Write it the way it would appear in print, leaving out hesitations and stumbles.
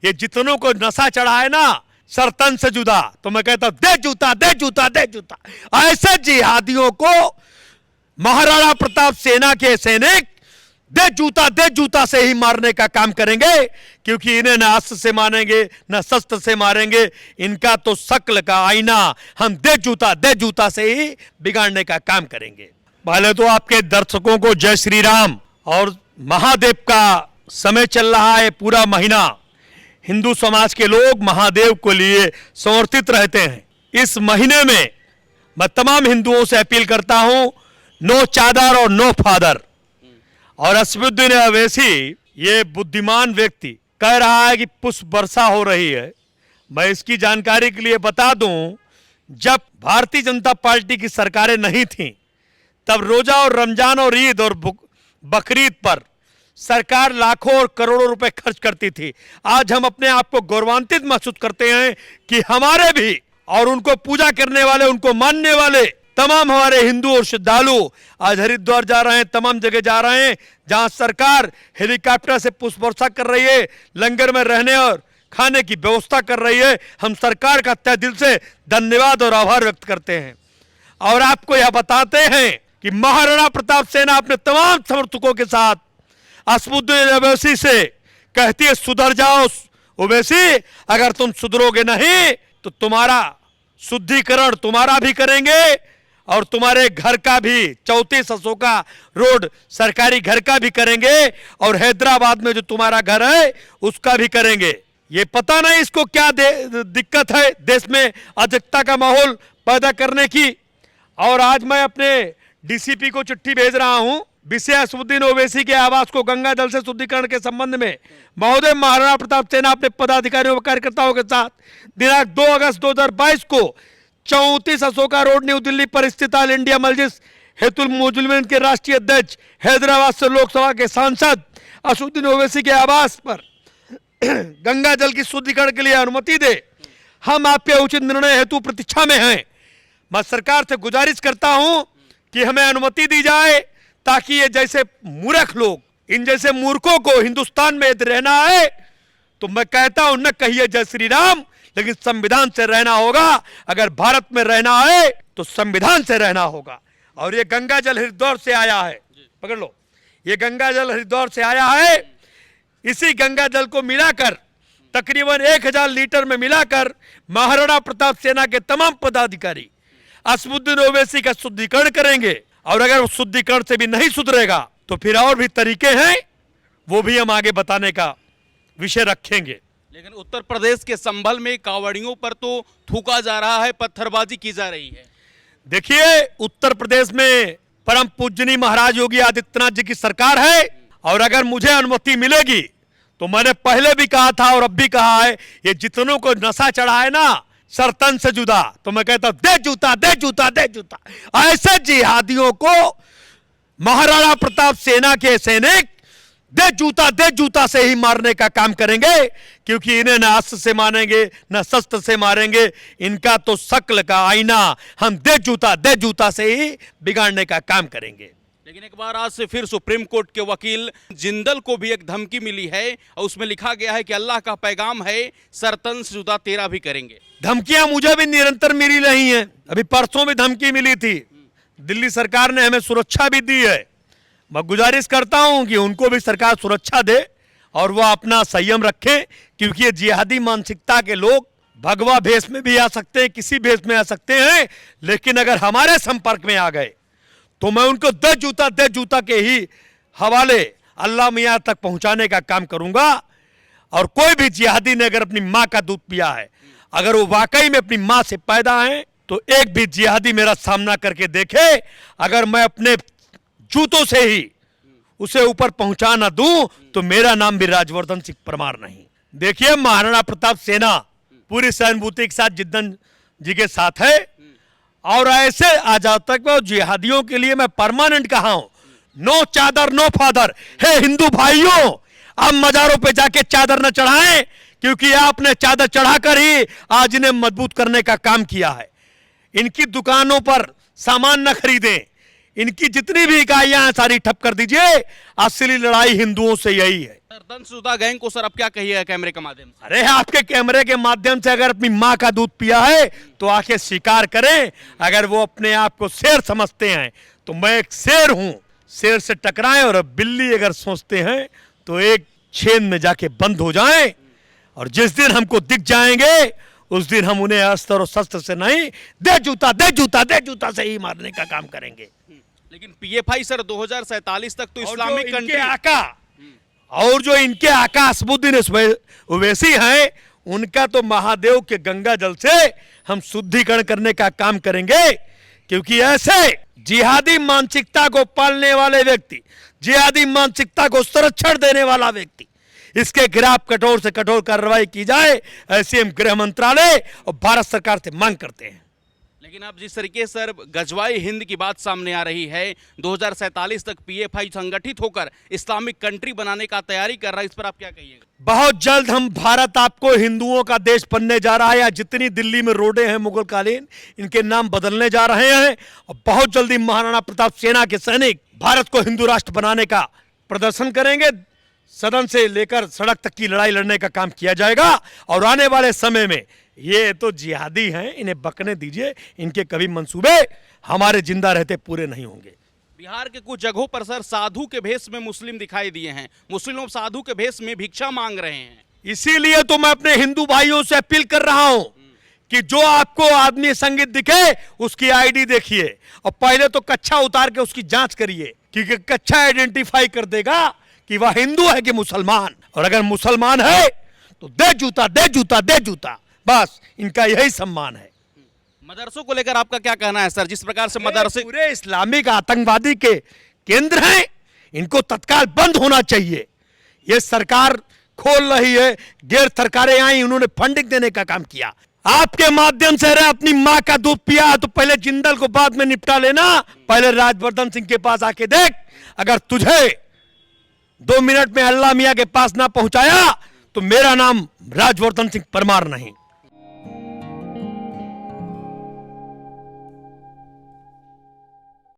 ये जितनों को नशा चढ़ा है ना सरतन से जुदा, तो मैं कहता दे जूता दे जूता दे जूता। ऐसे जिहादियों को महाराणा प्रताप सेना के सैनिक दे जूता से ही मारने का काम करेंगे, क्योंकि इन्हें न अस्त्र से मारेंगे न शस्त्र से मारेंगे, इनका तो शक्ल का आईना हम दे जूता से ही बिगाड़ने का काम करेंगे। पहले तो आपके दर्शकों को जय श्री राम। और महादेव का समय चल रहा है, पूरा महीना हिंदू समाज के लोग महादेव को लिए समर्पित रहते हैं। इस महीने में मैं तमाम हिंदुओं से अपील करता हूं, नो चादर और नो फादर। और असदुद्दीन ओवैसी ये बुद्धिमान व्यक्ति कह रहा है कि पुष्प वर्षा हो रही है। मैं इसकी जानकारी के लिए बता दूं, जब भारतीय जनता पार्टी की सरकारें नहीं थीं तब रोजा और रमजान और ईद और बकरीद पर सरकार लाखों और करोड़ों रुपए खर्च करती थी। आज हम अपने आप को गौरवान्वित महसूस करते हैं कि हमारे भी और उनको पूजा करने वाले, उनको मानने वाले तमाम हमारे हिंदू और श्रद्धालु आज हरिद्वार जा रहे हैं, तमाम जगह जा रहे हैं जहां सरकार हेलीकॉप्टर से पुष्प वर्षा कर रही है, लंगर में रहने और खाने की व्यवस्था कर रही है। हम सरकार का तहे दिल से धन्यवाद और आभार व्यक्त करते हैं। और आपको यह बताते हैं कि महाराणा प्रताप सेना अपने तमाम समर्थकों के साथ असदुद्दीन ओवैसी से कहती है, सुधर जाओ ओवैसी, अगर तुम सुधरोगे नहीं तो तुम्हारा शुद्धिकरण तुम्हारा भी करेंगे और तुम्हारे घर का भी 34 अशोका रोड सरकारी घर का भी करेंगे और हैदराबाद में जो तुम्हारा घर है उसका भी करेंगे। ये पता नहीं इसको क्या दिक्कत है देश में अराजकता का माहौल पैदा करने की। और आज मैं अपने डीसीपी को चिट्ठी भेज रहा हूं, विषय असदुद्दीन ओवैसी के आवास को गंगा जल से शुद्धिकरण के संबंध में महोदय महाराणा प्रताप सेना अपने पदाधिकारियों व कार्यकर्ताओं के साथ दिनांक 2 अगस्त 2022 को 34 अशोका रोड न्यू दिल्ली पर स्थित ऑल इंडिया मजलिस हितुल मुस्लिमीन के राष्ट्रीय अध्यक्ष, हैदराबाद से लोकसभा के सांसद असदुद्दीन ओवैसी के आवास पर गंगा जल की शुद्धिकरण के लिए अनुमति दे। हम आपके उचित निर्णय हेतु प्रतीक्षा में हैं। मैं सरकार से गुजारिश करता हूं कि हमें अनुमति दी जाए ताकि ये जैसे मूर्ख लोग, इन जैसे मूर्खों को हिंदुस्तान में यदि रहना है तो मैं कहता हूं न कहिए जय श्री राम, लेकिन संविधान से रहना होगा। अगर भारत में रहना है तो संविधान से रहना होगा। और ये गंगा जल हरिद्वार से आया है, पकड़ लो, ये गंगा जल हरिद्वार से आया है। इसी गंगा जल को मिलाकर तकरीबन 1000 लीटर में मिलाकर महाराणा प्रताप सेना के तमाम पदाधिकारी असदुद्दीन ओवैसी का शुद्धिकरण करेंगे। और अगर शुद्धिकरण से भी नहीं सुधरेगा तो फिर और भी तरीके हैं, वो भी हम आगे बताने का विषय रखेंगे। लेकिन उत्तर प्रदेश के संभल में कांवड़ियों पर तो थूका जा रहा है, पत्थरबाजी की जा रही है। देखिए, उत्तर प्रदेश में परम पूजनीय महाराज योगी आदित्यनाथ जी की सरकार है और अगर मुझे अनुमति मिलेगी तो मैंने पहले भी कहा था और अब भी कहा है, ये जितनों को नशा चढ़ा है ना सरतन से जुदा, तो मैं कहता दे जूता दे जूता दे जूता। ऐसे जिहादियों को महाराणा प्रताप सेना के सैनिक दे जूता से ही मारने का काम करेंगे, क्योंकि इन्हें न अस्त्र से मारेंगे न शस्त्र से मारेंगे, इनका तो शक्ल का आईना हम दे जूता से ही बिगाड़ने का काम करेंगे। लेकिन एक बार आज से फिर सुप्रीम कोर्ट के वकील जिंदल को भी एक धमकी मिली है और उसमें लिखा गया है कि अल्लाह का पैगाम है, सरतन से जुदा तेरा भी करेंगे। धमकियां मुझे भी निरंतर मिली रही हैं। अभी परसों भी धमकी मिली थी। दिल्ली सरकार ने हमें सुरक्षा भी दी है। मैं गुजारिश करता हूं कि उनको भी सरकार सुरक्षा दे और वह अपना संयम रखें, क्योंकि ये जिहादी मानसिकता के लोग भगवा भेष में भी आ सकते हैं, किसी भेष में आ सकते हैं, लेकिन अगर हमारे संपर्क में आ गए तो मैं उनको दे जूता के ही हवाले अल्लाह मियां तक पहुंचाने का काम करूंगा। और कोई भी जिहादी ने अगर अपनी मां का दूध पिया है, अगर वो वाकई में अपनी मां से पैदा है, तो एक भी जिहादी मेरा सामना करके देखे, अगर मैं अपने जूतों से ही उसे ऊपर पहुंचा ना दूं तो मेरा नाम भी राजवर्धन सिंह परमार नहीं। देखिए, महाराणा प्रताप सेना पूरी सहानुभूति के साथ जिद्दन जी के साथ है और ऐसे आजातक जिहादियों के लिए मैं परमानेंट कहा हूं, नो चादर नो फादर। हे हिंदू भाइयों, आप मजारों पे जाके चादर न चढ़ाएं, क्योंकि आपने चादर चढ़ाकर ही आज इन्हें मजबूत करने का काम किया है। इनकी दुकानों पर सामान न खरीदें, इनकी जितनी भी इकाइयां हैं सारी ठप कर दीजिए। असली लड़ाई हिंदुओं से यही है। सरतंशजुदा गैंग को सर अब क्या कहिएगा कैमरे के माध्यम से? अरे आपके कैमरे के माध्यम से अगर अपनी माँ का दूध पिया है तो आके स्वीकार करें। अगर वो अपने आप को शेर समझते हैं तो मैं एक शेर हूं, शेर से टकराएं। और बिल्ली अगर सोचते हैं तो एक छेद में जाके बंद हो जाएं। और जिस दिन हमको दिख जाएंगे उस दिन हम उन्हें अस्त्र और शस्त्र से नहीं, दे जूता दे जूता दे जूता से ही मारने का काम करेंगे। लेकिन पीएफआई सर 2047 तक तो और इस्लामिक जो इनके कंट्री आका और जो इनके आका असमुद्दीन ओवैसी हैं, उनका तो महादेव के गंगा जल से हम शुद्धिकरण करने का काम करेंगे। क्योंकि ऐसे जिहादी मानसिकता को पालने वाले व्यक्ति, जिहादी मानसिकता को संरक्षण देने वाला व्यक्ति, इसके खिलाफ कठोर से कठोर कार्रवाई की जाए, ऐसी हम गृह मंत्रालय और भारत सरकार से मांग करते हैं। लेकिन अब जिस तरीके से सर गजवाए हिंद की बात सामने आ रही है, 2047 तक पीएफआई संगठित होकर इस्लामिक कंट्री बनाने का तैयारी कर रहा है, इस पर आप क्या कहिएगा? बहुत जल्द हम भारत आपको हिंदुओं का देश बनने जा रहा है। या जितनी दिल्ली में रोडें हैं मुगल कालीन, इनके नाम बदलने जा रहे हैं। और बहुत जल्दी महाराणा प्रताप सेना के सैनिक भारत को हिंदू राष्ट्र बनाने का प्रदर्शन करेंगे। सदन से लेकर सड़क तक की लड़ाई लड़ने का काम किया जाएगा। और आने वाले समय में ये तो जिहादी हैं, इन्हें बकने दीजिए। इनके कभी मंसूबे हमारे जिंदा रहते पूरे नहीं होंगे। बिहार के कुछ जगहों पर सर साधु के भेष में मुस्लिम दिखाई दिए हैं, मुस्लिम लोग साधु के भेष में भिक्षा मांग रहे हैं। इसीलिए तो मैं अपने हिंदू भाइयों से अपील कर रहा हूं कि जो आपको आदमी संगीत दिखे उसकी आईडी देखिए और पहले तो कच्छा उतार के उसकी जांच करिए, क्योंकि कच्छा आइडेंटिफाई कर देगा कि वह हिंदू है कि मुसलमान। और अगर मुसलमान है तो दे जूता दे जूता दे जूता, बस इनका यही सम्मान है। मदरसों को लेकर आपका क्या कहना है सर? जिस प्रकार से मदरसे पूरे इस्लामिक आतंकवादी के केंद्र हैं, इनको तत्काल बंद होना चाहिए। ये सरकार खोल रही है, गैर सरकारें आई, उन्होंने फंडिंग देने का काम किया। आपके माध्यम से रे अपनी माँ का दूध पिया तो पहले जिंदल को बाद में निपटा लेना। पहले राजवर्धन सिंह के पास आके देख, अगर तुझे 2 मिनट में अल्लाह मियां के पास ना पहुंचाया तो मेरा नाम राजवर्धन सिंह परमार नहीं।